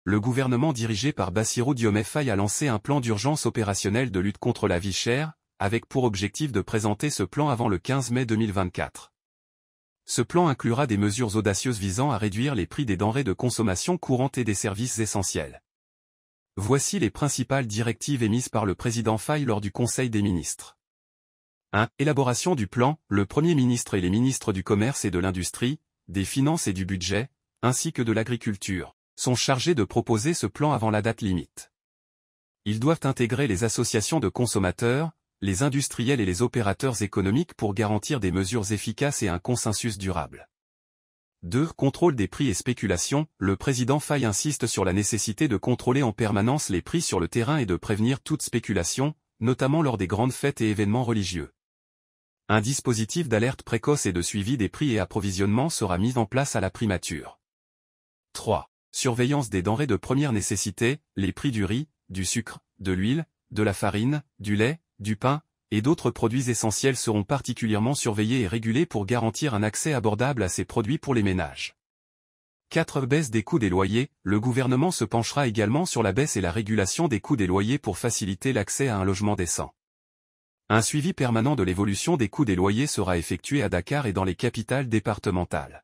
le gouvernement dirigé par Bassirou Diomaye Faye a lancé un plan d'urgence opérationnel de lutte contre la vie chère, avec pour objectif de présenter ce plan avant le 15 mai 2024. Ce plan inclura des mesures audacieuses visant à réduire les prix des denrées de consommation courante et des services essentiels. Voici les principales directives émises par le président Faye lors du Conseil des ministres. 1. Élaboration du plan. Le Premier ministre et les ministres du Commerce et de l'Industrie, des Finances et du Budget, ainsi que de l'Agriculture, sont chargés de proposer ce plan avant la date limite. Ils doivent intégrer les associations de consommateurs, les industriels et les opérateurs économiques pour garantir des mesures efficaces et un consensus durable. 2. Contrôle des prix et spéculation. Le président Faye insiste sur la nécessité de contrôler en permanence les prix sur le terrain et de prévenir toute spéculation, notamment lors des grandes fêtes et événements religieux. Un dispositif d'alerte précoce et de suivi des prix et approvisionnement sera mis en place à la primature. 3. Surveillance des denrées de première nécessité. Les prix du riz, du sucre, de l'huile, de la farine, du lait, du pain, et d'autres produits essentiels seront particulièrement surveillés et régulés pour garantir un accès abordable à ces produits pour les ménages. 4. Baisse des coûts des loyers. Le gouvernement se penchera également sur la baisse et la régulation des coûts des loyers pour faciliter l'accès à un logement décent. Un suivi permanent de l'évolution des coûts des loyers sera effectué à Dakar et dans les capitales départementales.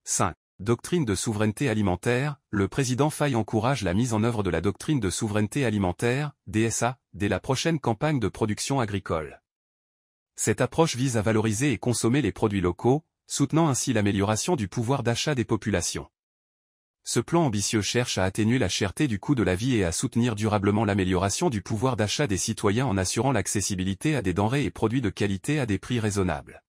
5. Doctrine de souveraineté alimentaire. Le président Faye encourage la mise en œuvre de la doctrine de souveraineté alimentaire, DSA, dès la prochaine campagne de production agricole. Cette approche vise à valoriser et consommer les produits locaux, soutenant ainsi l'amélioration du pouvoir d'achat des populations. Ce plan ambitieux cherche à atténuer la cherté du coût de la vie et à soutenir durablement l'amélioration du pouvoir d'achat des citoyens en assurant l'accessibilité à des denrées et produits de qualité à des prix raisonnables.